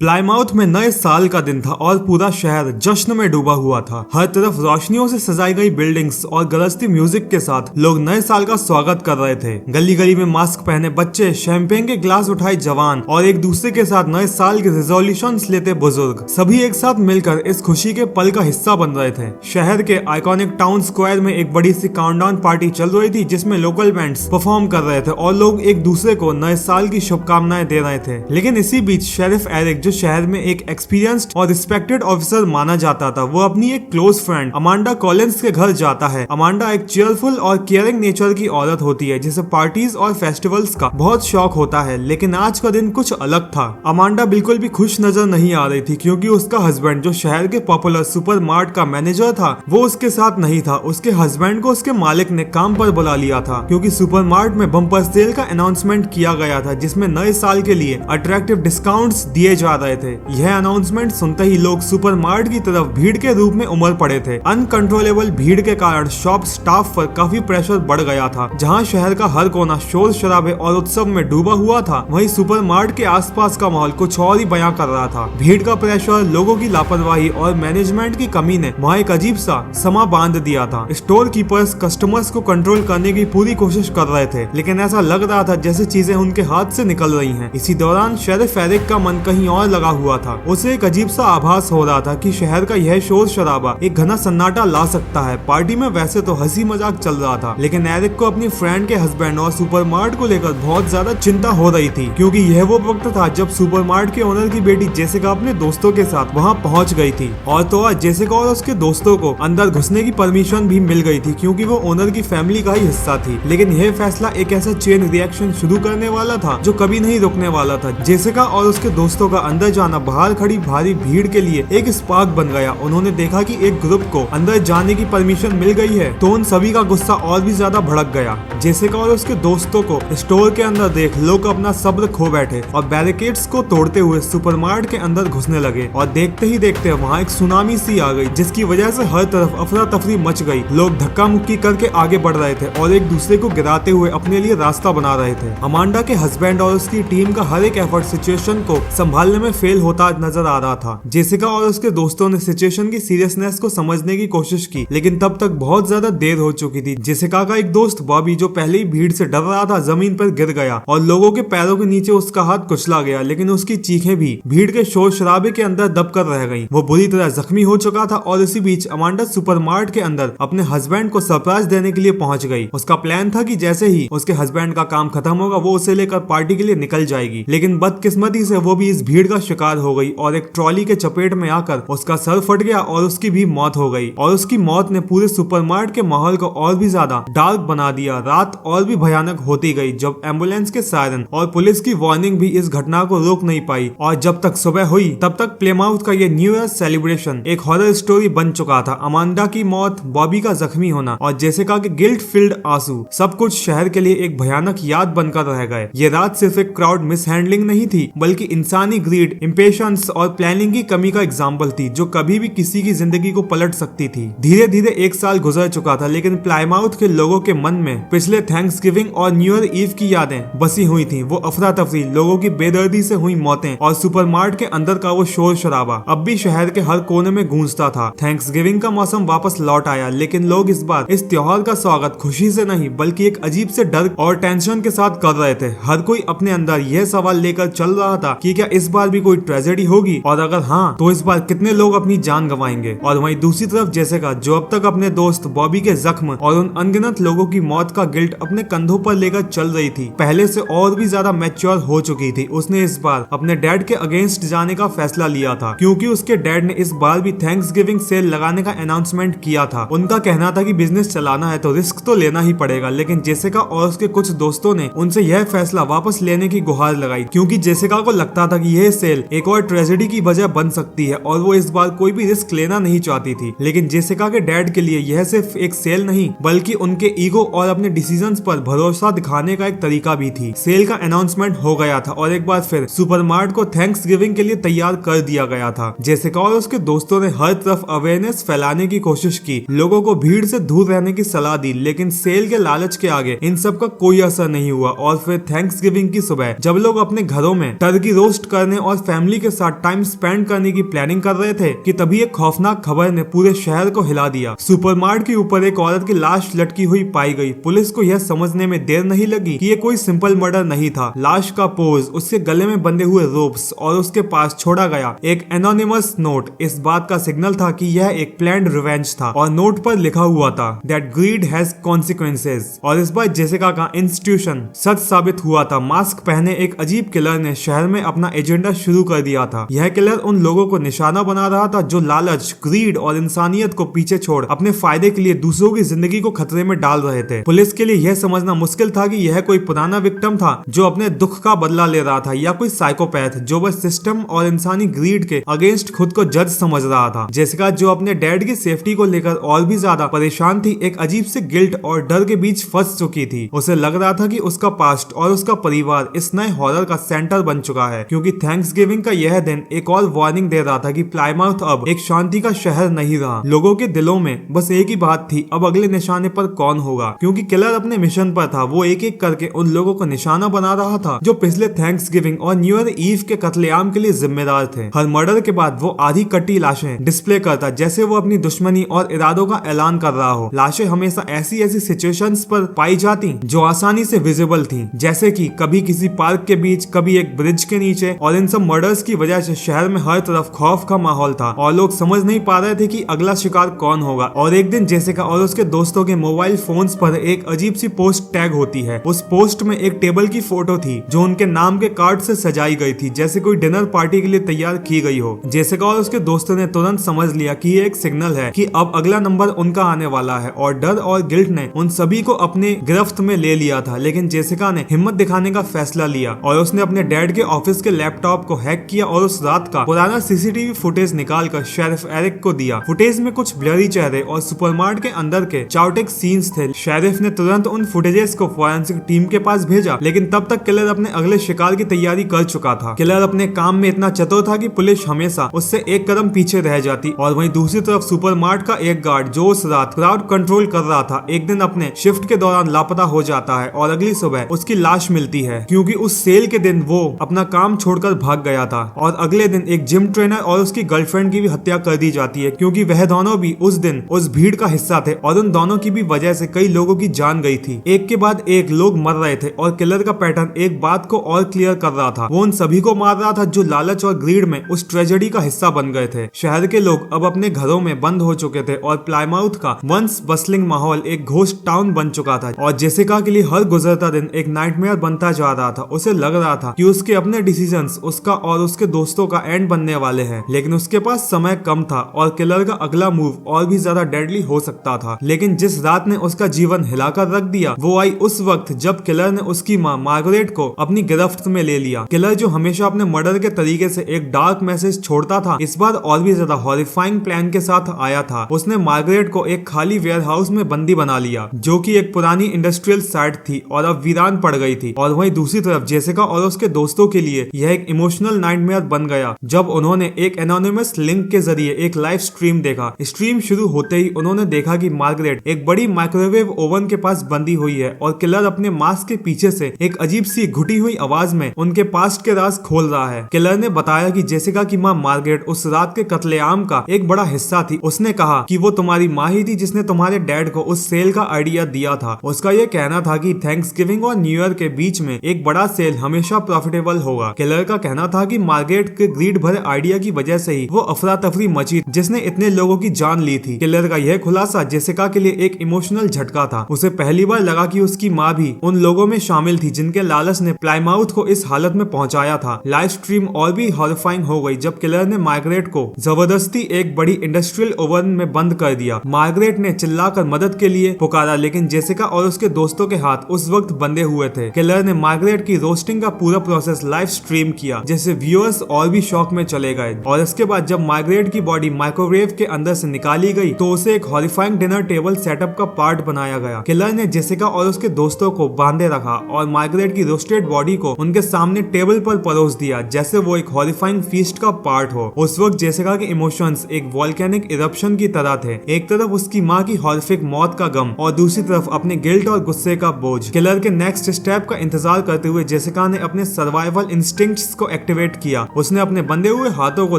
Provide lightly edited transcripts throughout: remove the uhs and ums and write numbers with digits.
Plymouth में नए साल का दिन था और पूरा शहर जश्न में डूबा हुआ था। हर तरफ रोशनियों से सजाई गई बिल्डिंग्स और गरजती म्यूजिक के साथ लोग नए साल का स्वागत कर रहे थे। गली गली में मास्क पहने बच्चे, शैंपेन के ग्लास उठाए जवान और एक दूसरे के साथ नए साल के रिजोल्यूशंस लेते बुजुर्ग, सभी एक साथ मिलकर इस खुशी के पल का हिस्सा बन रहे थे। शहर के आइकॉनिक टाउन स्क्वायर में एक बड़ी सी काउंटडाउन पार्टी चल रही थी जिसमें लोकल बैंड्स परफॉर्म कर रहे थे और लोग एक दूसरे को नए साल की शुभकामनाएं दे रहे थे। लेकिन इसी बीच शेरिफ एरिक, जो शहर में एक एक्सपीरियंस्ड और रिस्पेक्टेड ऑफिसर माना जाता था, वो अपनी एक क्लोज फ्रेंड अमांडा कॉलिंस के घर जाता है। अमांडा एक चीयरफुल और केयरिंग नेचर की औरत होती है जिसे पार्टीज और फेस्टिवल्स का बहुत शौक होता है। लेकिन आज का दिन कुछ अलग था। अमांडा बिल्कुल भी खुश नजर नहीं आ रही थी क्योंकि उसका हस्बैंड, जो शहर के पॉपुलर सुपरमार्ट का मैनेजर था, वो उसके साथ नहीं था। उसके हस्बैंड को उसके मालिक ने काम पर बुला लिया था क्योंकि सुपरमार्ट में बम्पर सेल का अनाउंसमेंट किया गया था जिसमें नए साल के लिए अट्रैक्टिव डिस्काउंट्स दिए जा रहे थे। यह अनाउंसमेंट सुनते ही लोग सुपरमार्ट की तरफ भीड़ के रूप में उमड़ पड़े थे। अनकंट्रोलेबल भीड़ के कारण शॉप स्टाफ पर काफी प्रेशर बढ़ गया था। जहां शहर का हर कोना शोर शराबे और उत्सव में डूबा हुआ था, वहीं सुपरमार्ट के आसपास का माहौल कुछ और ही बयां कर रहा था। भीड़ का प्रेशर, लोगों की लापरवाही और मैनेजमेंट की कमी ने वहां एक अजीब सा समा बांध दिया था। स्टोर कीपर्स कस्टमर्स को कंट्रोल करने की पूरी कोशिश कर रहे थे, लेकिन ऐसा लग रहा था जैसे चीजें उनके हाथ से निकल रही हैं। इसी दौरान शेरिफ एरिक का मन कहीं और लगा हुआ था। उसे एक अजीब सा आभास हो रहा था कि शहर का यह शोर शराबा एक घना सन्नाटा ला सकता है। पार्टी में वैसे तो हंसी मजाक चल रहा था, लेकिन एरिक को अपनी फ्रेंड के हस्बैंड और सुपरमार्ट को लेकर बहुत ज्यादा चिंता हो रही थी क्योंकि यह वो वक्त था जब सुपरमार्ट के ओनर की बेटी जेसिका अपने दोस्तों के साथ वहां पहुंच गई थी। और तो आज जेसिका और उसके दोस्तों को अंदर घुसने की परमिशन भी मिल गई थी क्योंकि वो ओनर की फैमिली का ही हिस्सा थी। लेकिन यह फैसला एक ऐसा चेन रिएक्शन शुरू करने वाला था जो कभी नहीं रुकने वाला था। जेसिका और उसके दोस्तों का अंदर जाना बाहर खड़ी भारी भीड़ के लिए एक स्पार्क बन गया। उन्होंने देखा कि एक ग्रुप को अंदर जाने की परमिशन मिल गई है तो उन सभी का गुस्सा और भी ज्यादा भड़क गया। जेसिका और उसके दोस्तों को स्टोर के अंदर देख लोग अपना सब्र खो बैठे और बैरिकेड्स को तोड़ते हुए सुपरमार्ट के अंदर घुसने लगे। और देखते ही देखते वहाँ एक सुनामी सी आ गई जिसकी वजह से हर तरफ अफरा तफरी मच गई। लोग धक्का मुक्की करके आगे बढ़ रहे थे और एक दूसरे को गिराते हुए अपने लिए रास्ता बना रहे थे। अमांडा के हस्बैंड और उसकी टीम का हर एक एफर्ट सिचुएशन को संभालने में फेल होता नजर आ रहा था। जेसिका और उसके दोस्तों ने सिचुएशन की सीरियसनेस को समझने की कोशिश की, लेकिन तब तक बहुत ज्यादा देर हो चुकी थी। जेसिका का एक दोस्त बॉबी, जो पहले ही भीड़ से डर रहा था, जमीन पर गिर गया और लोगों के पैरों के नीचे उसका हाथ कुचला गया। लेकिन उसकी चीखें भी भीड़ के शोर शराबे के अंदर दबकर रह गईं। वो बुरी तरह जख्मी हो चुका था और इसी बीच अमांडा सुपरमार्ट के अंदर अपने हस्बैंड को सरप्राइज देने के लिए पहुंच गई। उसका प्लान था कि जैसे ही उसके हस्बैंड का काम खत्म होगा वो उसे लेकर पार्टी के लिए निकल जाएगी। लेकिन बदकिस्मती से वो भी इस भीड़ का शिकार हो गई और एक ट्रॉली के चपेट में आकर उसका सर फट गया और उसकी भी मौत हो गई। और उसकी मौत ने पूरे सुपरमार्ट के माहौल को और भी ज्यादा डार्क बना दिया। रात और भी भयानक होती गई जब एम्बुलेंस के सायरन और पुलिस की वार्निंग भी इस घटना को रोक नहीं पाई। और जब तक सुबह हुई तब तक प्लेमाउथ का ये न्यू ईयर सेलिब्रेशन एक हॉरर स्टोरी बन चुका था। अमांडा की मौत, बॉबी का जख्मी होना और जेसिका के गिल्ट फील्ड आंसू, सब कुछ शहर के लिए एक भयानक याद बनकर रह गए। ये रात सिर्फ एक क्राउड मिसहैंडलिंग नहीं थी, बल्कि इंसानी ग्रीड, इम्पेशंस और प्लानिंग की कमी का एग्जाम्पल थी जो कभी भी किसी की जिंदगी को पलट सकती थी। धीरे धीरे एक साल गुजर चुका था, लेकिन प्लाईमाउथ के लोगों के मन में पिछले थैंक्सगिविंग और न्यू ईयर ईव की यादें बसी हुई थी। वो अफरा तफरी, लोगों की बेदर्दी से हुई मौतें और सुपरमार्ट के अंदर का वो शोर शराबा अब भी शहर के हर कोने में गूंजता था। थैंक्सगिविंग का मौसम वापस लौट आया, लेकिन लोग इस बार इस त्योहार का स्वागत खुशी से नहीं बल्कि एक अजीब से डर और टेंशन के साथ कर रहे थे। हर कोई अपने अंदर यह सवाल लेकर चल रहा था कि क्या इस बार भी कोई ट्रेजेडी होगी, और अगर हाँ तो इस बार कितने लोग अपनी जान गंवाएंगे। और वहीं दूसरी तरफ जेसिका, जो अब तक अपने दोस्त बॉबी के जख्म और उन अनगिनत लोगों की मौत का गिल्ट अपने कंधों पर लेकर चल रही थी, पहले से और भी ज्यादा मैच्योर हो चुकी थी। उसने इस बार अपने डैड के अगेंस्ट जाने का फैसला लिया था क्योंकि उसके डैड ने इस बार भी थैंक्सगिविंग सेल लगाने का अनाउंसमेंट किया था। उनका कहना था कि बिजनेस चलाना है तो रिस्क तो लेना ही पड़ेगा। लेकिन जेसिका और उसके कुछ दोस्तों ने उनसे यह फैसला वापस लेने की गुहार लगाई क्योंकि जेसिका को लगता था कि यह सेल एक और ट्रेजेडी की वजह बन सकती है और वो इस बार कोई भी रिस्क लेना नहीं चाहती थी। लेकिन जेसिका के डैड के लिए यह सिर्फ एक सेल नहीं बल्कि उनके ईगो और अपने डिसीजंस पर भरोसा दिखाने का एक तरीका भी थी। सेल का अनाउंसमेंट हो गया था और एक बार फिर सुपरमार्ट को थैंक्सगिविंग के लिए तैयार कर दिया गया था। जेसिका और उसके दोस्तों ने हर तरफ अवेयरनेस फैलाने की कोशिश की, लोगों को भीड़ से दूर रहने की सलाह दी, लेकिन सेल के लालच के आगे इन सब का कोई असर नहीं हुआ। और फिर थैंक्सगिविंग की सुबह जब लोग अपने घरों में टर्की रोस्ट करने और फैमिली के साथ टाइम स्पेंड करने की प्लानिंग कर रहे थे कि तभी एक खौफनाक खबर ने पूरे शहर को हिला दिया। सुपरमार्ट के ऊपर एक औरत की लाश लटकी हुई पाई गई। पुलिस को यह समझने में देर नहीं लगी कि ये कोई सिंपल मर्डर नहीं था। लाश का पोज, उसके गले में बंधे हुए रोप्स और उसके पास छोड़ा गया एक एनोनिमस नोट इस बात का सिग्नल था कि यह एक प्लान्ड रिवेंज था। और नोट पर लिखा हुआ था दैट ग्रीड हैज कॉन्सिक्वेंसेस। और इस बार जेसिका का इंस्टीट्यूशन सच साबित हुआ था। मास्क पहने एक अजीब किलर ने शहर में अपना एजेंडा शुरू कर दिया था। यह किलर उन लोगों को निशाना बना रहा था जो लालच, ग्रीड और इंसानियत को पीछे छोड़ अपने फायदे के लिए दूसरों की जिंदगी को खतरे में डाल रहे थे। पुलिस के लिए यह समझना मुश्किल था कि यह कोई पुराना विक्टिम था जो अपने दुख का बदला ले रहा था या कोई साइकोपैथ जो बस सिस्टम और इंसानी ग्रीड के अगेंस्ट खुद को जज समझ रहा था। जेसिका जो अपने डैड की सेफ्टी को लेकर और भी ज्यादा परेशान थी, एक अजीब से गिल्ट और डर के बीच फंस चुकी थी। उसे लग रहा था कि उसका पास्ट और उसका परिवार इस नए हॉरर का सेंटर बन चुका है, क्योंकि थैंक्सगिविंग का यह दिन एक और वार्निंग दे रहा था कि प्लायमाउथ अब एक शांति का शहर नहीं रहा। लोगों के दिलों में बस एक ही बात थी, अब अगले निशाने पर कौन होगा, क्योंकि किलर अपने मिशन पर था। वो एक एक करके उन लोगों को निशाना बना रहा था जो पिछले थैंक्सगिविंग और न्यू ईयर ईव के कत्लेआम के लिए जिम्मेदार थे। हर मर्डर के बाद वो आधी कटी लाशें डिस्प्ले करता जैसे वो अपनी दुश्मनी और इरादों का ऐलान कर रहा हो। लाशें हमेशा ऐसी ऐसी सिचुएशंस पर पाई जाती जो आसानी से विजिबल थी, जैसे कि कभी किसी पार्क के बीच, कभी एक ब्रिज के नीचे। और इन सब मर्डर्स की वजह से शहर में हर तरफ खौफ का माहौल था और लोग समझ नहीं पा रहे थे कि अगला शिकार कौन होगा। और एक दिन जेसिका और उसके दोस्तों के मोबाइल फोन्स पर एक अजीब सी पोस्ट टैग होती है। उस पोस्ट में एक टेबल की फोटो थी जो उनके नाम के कार्ड से सजाई गई थी, जैसे कोई डिनर पार्टी के लिए तैयार की गई हो। जेसिका और उसके दोस्तों ने तुरंत समझ लिया कि ये एक सिग्नल है कि अब अगला नंबर उनका आने वाला है। और डर और गिल्ट ने उन सभी को अपने गिरफ्त में ले लिया था, लेकिन जेसिका ने हिम्मत दिखाने का फैसला लिया और उसने अपने डैड के ऑफिस के लैपटॉप को हैक किया और उस रात का पुराना सीसीटीवी फुटेज निकालकर शेरिफ एरिक को दिया। फुटेज में कुछ ब्लरी चेहरे और सुपरमार्ट के अंदर के चाउटिक सीन्स थे। शेरिफ ने तुरंत उन फुटेजेस को फॉरेंसिक टीम के पास भेजा, लेकिन तब तक किलर अपने अगले शिकार की तैयारी कर चुका था। किलर अपने काम में इतना चतुर था कि पुलिस हमेशा उससे एक कदम पीछे रह जाती। और वहीं दूसरी तरफ सुपरमार्ट का एक गार्ड जो उस रात क्राउड कंट्रोल कर रहा था, एक दिन अपने शिफ्ट के दौरान लापता हो जाता है और अगली सुबह उसकी लाश मिलती है, क्योंकि उस सेल के दिन वो अपना काम छोड़कर भाग गया था। और अगले दिन एक जिम ट्रेनर और उसकी गर्लफ्रेंड की भी हत्या कर दी जाती है, क्योंकि वह दोनों भी उस दिन उस भीड़ का हिस्सा थे और उन दोनों की भी वजह से कई लोगों की जान गई थी। एक के बाद एक लोग मर रहे थे और किलर का पैटर्न एक बात को और क्लियर कर रहा था, वो उन सभी को मार रहा था जो लालच और ग्रीड में उस ट्रेजेडी का हिस्सा बन गए थे। शहर के लोग अब अपने घरों में बंद हो चुके थे और प्लायमाउथ का वंस बस्लिंग माहौल एक घोस्ट टाउन बन चुका था। और जेसिका के लिए हर गुजरता दिन एक नाइटमेयर बनता जा रहा था। उसे लग रहा था कि उसके अपने डिसीजंस उसका और उसके दोस्तों का एंड बनने वाले हैं, लेकिन उसके पास समय कम था और किलर का अगला मूव और भी ज्यादा डेडली हो सकता था। लेकिन जिस रात ने उसका जीवन हिलाकर रख दिया वो आई उस वक्त जब किलर ने उसकी माँ मार्गरेट को अपनी गिरफ्त में ले लिया। किलर जो हमेशा अपने मर्डर के तरीके से एक डार्क मैसेज छोड़ता था, इस बार और भी ज्यादा हॉरिफाइंग प्लान के साथ आया था। उसने मार्गरेट को एक खाली वेयरहाउस में बंदी बना लिया जो कि एक पुरानी इंडस्ट्रियल साइट थी और अब वीरान पड़ गई थी। और वहीं दूसरी तरफ जेसिका और उसके दोस्तों के लिए यह एक इमोशनल नाइटमेयर बन गया जब उन्होंने एक एनोनिमस लिंक के जरिए एक लाइव स्ट्रीम देखा। स्ट्रीम शुरू होते ही उन्होंने देखा कि मार्गरेट एक बड़ी माइक्रोवेव ओवन के पास बंदी हुई है और किलर अपने मास्क के पीछे से एक अजीब सी घुटी हुई आवाज में उनके पास्ट के राज खोल रहा है। किलर ने बताया कि जेसिका की माँ मार्गरेट उस रात के कत्लेआम का एक बड़ा हिस्सा थी। उसने कहा कि वो तुम्हारी माँ ही थी जिसने तुम्हारे डैड को उस सेल का आइडिया दिया था। उसका यह कहना था कि थैंक्सगिविंग और न्यू ईयर के बीच में एक बड़ा सेल हमेशा प्रॉफिटेबल होगा। किलर का कहना था कि मार्गरेट के ग्रीड भरे आइडिया की वजह से ही वो अफरा तफरी मची जिसने इतने लोगों की जान ली थी। किलर का यह खुलासा जेसिका के लिए एक इमोशनल झटका था। उसे पहली बार लगा कि उसकी माँ भी उन लोगों में शामिल थी जिनके लालच ने प्लायमाउथ को इस हालत में पहुंचाया था। लाइव स्ट्रीम और भी हॉरिफाइंग हो गई जब किलर ने मार्गरेट को जबरदस्ती एक बड़ी इंडस्ट्रियल ओवन में बंद कर दिया। मार्गरेट ने चिल्लाकर मदद के लिए पुकारा, लेकिन जेसिका और उसके दोस्तों के हाथ उस वक्त बंधे हुए थे। किलर ने मार्गरेट की रोस्टिंग का पूरा प्रोसेस लाइव स्ट्रीम किया, जिससे व्यूअर्स और भी शॉक में चले गए। और इसके बाद जब मार्गरेट की बॉडी माइक्रोवेव के अंदर से निकाली गई तो उसे एक हॉरिफाइंग डिनर टेबल सेटअप का पार्ट बनाया गया। किलर ने जेसिका और उसके दोस्तों को बांधे रखा और मार्गरेट की रोस्टेड बॉडी को उनके सामने टेबल पर परोस दिया जैसे वो एक हॉरिफाइंग फीस्ट का पार्ट हो। उस वक्त जेसिका के इमोशंस एक वॉल्केनिक इरप्शन की तरह थे। एक तरफ उसकी माँ की हॉरिफिक मौत का गम और दूसरी तरफ अपने गिल्ट और गुस्से का बोझ। किलर के नेक्स्ट स्टेप का इंतजार करते हुए जेसिका ने अपने सर्वाइवल इंस्टिंक्ट्स को एक्टिवेट किया। उसने अपने बंधे हुए हाथों को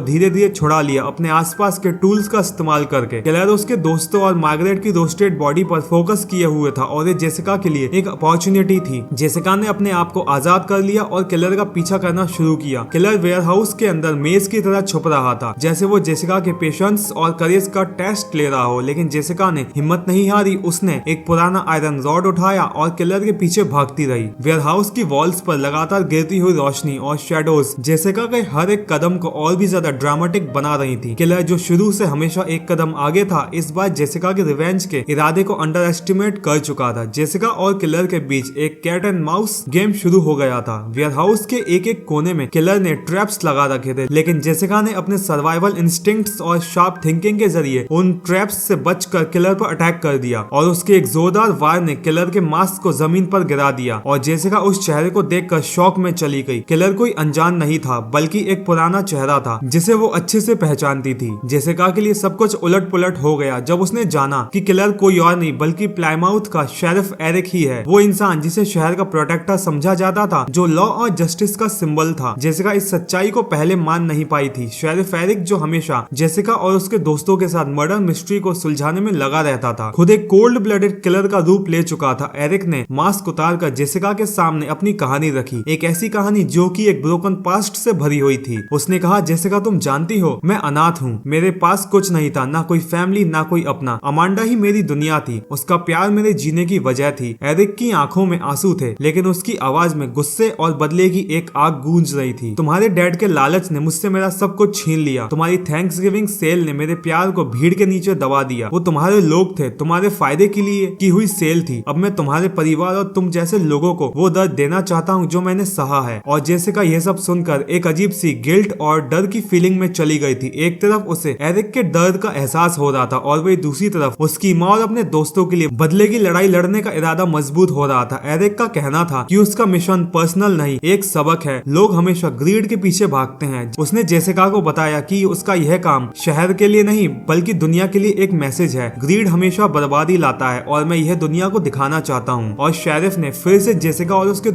धीरे धीरे छुड़ा लिया, अपने आसपास के टूल्स का इस्तेमाल करके। किलर उसके दोस्तों और मार्गरेट की रोस्टेड बॉडी पर फोकस किए हुए था और ये जेसिका के लिए एक अपॉर्चुनिटी थी। जेसिका ने अपने आप को आजाद कर लिया और किलर का पीछा करना शुरू किया। किलर वेयरहाउस के अंदर मेज की तरह छुप रहा था, जैसे वो जेसिका के पेशेंस और करेज का टेस्ट ले रहा हो। लेकिन जेसिका ने हिम्मत नहीं हारी। उसने एक पुराना आयरन रॉड उठाया और किलर के पीछे भागती रही। वेयरहाउस की वॉल्स पर लगातार गिरती हुई रोशनी और शेडोज जेसिका के हर एक कदम को और भी ज्यादा ड्रामेटिक बना रही थी। किलर जो शुरू से हमेशा एक कदम आगे था, इस बार जेसिका के रिवेंज के इरादे को अंडर एस्टिमेट कर चुका था। जेसिका और किलर के बीच एक कैट एंड माउस गेम शुरू हो गया था। वेयरहाउस के एक एक कोने में किलर ने ट्रैप्स लगा रखे थे, लेकिन जेसिका ने अपने सर्वाइवल इंस्टिंक्ट्स और शार्प थिंकिंग के जरिए उन ट्रैप्स से बचकर किलर पर अटैक कर दिया और उसके एक जोरदार वार ने किलर के मास्क को जमीन पर गिरा दिया और जेसिका उस चेहरे को देखकर शॉक में चली गई। किलर कोई अनजान नहीं था, बल्कि एक पुराना चेहरा था जिसे वो अच्छे से पहचानती थी। जेसिका के लिए सब कुछ उलट पुलट हो गया जब उसने जाना कि किलर कोई और नहीं बल्कि प्लायमाउथ का शेरिफ एरिक ही है, वो इंसान जिसे शहर का प्रोटेक्टर समझा जाता था, जो लॉ और जस्टिस का सिंबल था। जेसिका इस सच्चाई को पहले मान नहीं पाई थी। शेरिफ एरिक जो हमेशा जेसिका और उसके दोस्तों के साथ मर्डर मिस्ट्री को सुलझाने में लगा रहता था, खुद एक कोल्ड ब्लडेड किलर का रूप ले चुका था। एरिक ने मास्क उतार कर जेसिका के सामने अपनी कहानी रखी, एक ऐसी कहानी जो कि एक ब्रोकन पास्ट से भरी हुई थी। उसने कहा, जेसिका तुम जानती हो मैं अनाथ हूँ, मेरे पास कुछ नहीं था, ना कोई फैमिली ना कोई अपना। अमांडा ही मेरी दुनिया थी, उसका प्यार मेरे जीने की वजह थी। एरिक की आंखों में आंसू थे, लेकिन उसकी आवाज में गुस्से और बदले की एक आग गूंज रही थी। तुम्हारे डैड के लालच ने मुझसे मेरा सब कुछ छीन लिया। तुम्हारी थैंक्सगिविंग सेल ने मेरे प्यार को भीड़ के नीचे दबा दिया। वो तुम्हारे लोग थे, तुम्हारे फायदे के लिए की हुई सेल थी। अब मैं तुम्हारे परिवार और तुम जैसे लोगों को वो दर्द देना चाहता हूँ जो मैंने सहा है। और जेसिका यह सब सुनकर एक अजीब सी गिल्ट और डर की फीलिंग में चली गई थी। एक तरफ उसे एरिक के दर्द का एहसास हो रहा था और वही दूसरी तरफ उसकी माँ और अपने दोस्तों के लिए बदले की लड़ाई लड़ने का इरादा मजबूत हो रहा था। एरिक का कहना था कि उसका मिशन पर्सनल नहीं, एक सबक है। लोग हमेशा ग्रीड के पीछे भागते हैं। उसने जेसिका को बताया कि उसका यह काम शहर के लिए नहीं बल्कि दुनिया के लिए एक मैसेज है। ग्रीड हमेशा बर्बादी लाता है और मैं यह दुनिया को दिखाना चाहता हूँ। और शेरिफ ने फिर से जेसिका और उसके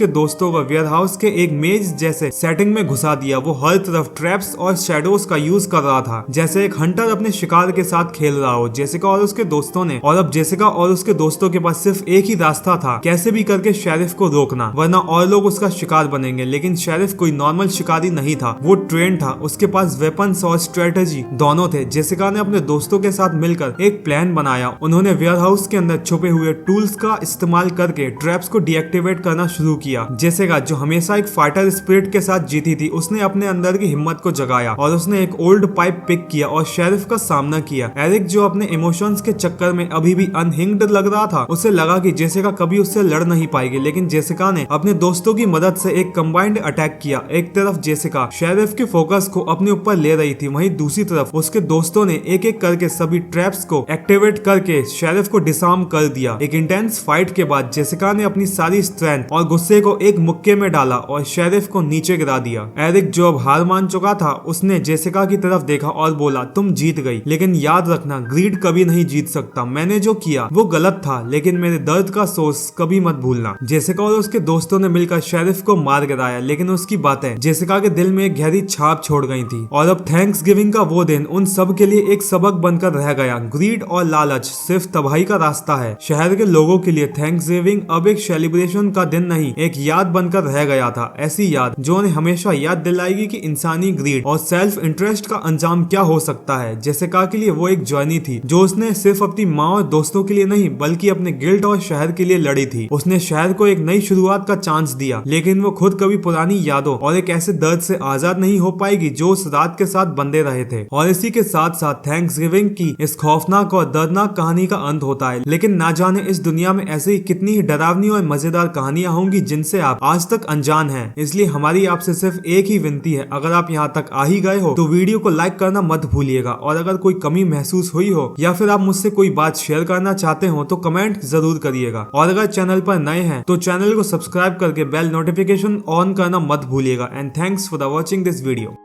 दोस्तों को वेयरहाउस के एक मेज जैसे सेटिंग में घुसा दिया। वो हर तरफ ट्रैप्स और शैडोज का यूज कर रहा था, जैसे एक हंटर अपने शिकार के साथ खेल रहा हो। जेसिका और उसके दोस्तों के पास सिर्फ एक ही रास्ता था, कैसे भी करके शेरिफ को रोकना, वरना और लोग उसका शिकार बनेंगे। लेकिन शेरिफ कोई नॉर्मल शिकारी नहीं था, वो ट्रेंड था। उसके पास वेपन्स और स्ट्रेटेजी दोनों थे। जेसिका ने अपने दोस्तों के साथ मिलकर एक प्लान बनाया। उन्होंने वेयरहाउस के अंदर छुपे हुए टूल्स का इस्तेमाल करके ट्रैप्स को डीएक्टिवेट करना शुरू किया। जेसिका जो हमेशा एक फाइटर स्पिरिट के साथ जीती थी, उसने अपने अंदर की हिम्मत को जगाया और उसने एक ओल्ड पाइप पिक किया और शेरिफ का सामना किया। एरिक जो अपने इमोशंस के चक्कर में अभी भी अनहिंग्ड लग रहा था, उसे लगा कि जेसिका कभी उससे लड़ नहीं पाएगी। लेकिन जेसिका ने अपने दोस्तों की मदद से एक कंबाइंड अटैक किया। एक तरफ जेसिका शेरिफ के फोकस को अपने ऊपर ले रही थी, वहीं दूसरी तरफ उसके दोस्तों ने एक एक करके सभी ट्रैप्स को एक्टिवेट करके शेरिफ को डिसआर्म कर दिया। एक इंटेंस फाइट के बाद जेसिका ने अपनी सारी स्ट्रेंथ और गुस्से को एक मुक्के में डाला और शेरिफ को नीचे गिरा दिया। एरिक जो अब हार मान चुका था, उसने जेसिका की तरफ देखा और बोला, तुम जीत गई, लेकिन याद रखना ग्रीड कभी नहीं जीत सकता। मैंने जो किया वो गलत था, लेकिन मेरे दर्द का सोर्स कभी मत भूलना। जेसिका और उसके दोस्तों ने मिलकर शेरिफ को मार गिराया, लेकिन उसकी बातें जेसिका के दिल में एक गहरी छाप छोड़ गई थी। और अब थैंक्स गिविंग का वो दिन उन सब के लिए एक सबक बनकर रह गया। ग्रीड और लालच सिर्फ तबाही का रास्ता है। शहर के लोगों के लिए थैंक्स गिविंग अब एक सेलिब्रेशन का दिन नहीं, एक याद बनकर रह गया था। ऐसी याद जो उन्हें हमेशा याद दिलाएगी कि इंसानी ग्रीड और सेल्फ इंटरेस्ट का अंजाम क्या हो सकता है। जेसिका के लिए वो एक जर्नी थी जो उसने सिर्फ अपनी माँ और दोस्तों के लिए नहीं बल्कि अपने गिल्ट और शहर के लिए लड़ी थी। उसने शहर को एक नई शुरुआत का चांस दिया, लेकिन वो खुद कभी पुरानी यादों और एक ऐसे दर्द से आजाद नहीं हो पाएगी जो उस रात के साथ बंधे रहे थे। और इसी के साथ साथ थैंक्स गिविंग की इस खौफनाक और दर्दनाक कहानी का अंत होता है। लेकिन ना जाने इस दुनिया में ऐसी कितनी ही डरावनी और मजेदार कहानियां होंगी जिनसे आप आज तक अनजान हैं। इसलिए हमारी आपसे सिर्फ एक ही विनती है, अगर आप यहाँ तक आ ही गए हो तो वीडियो को लाइक करना मत भूलिएगा। और अगर कोई कमी महसूस हुई हो या फिर आप मुझसे कोई बात शेयर करना चाहते हो तो कमेंट जरूर करिएगा। और अगर चैनल पर नए हैं तो चैनल को सब्सक्राइब करके बेल नोटिफिकेशन ऑन करना मत भूलिएगा। And thanks for the watching this video.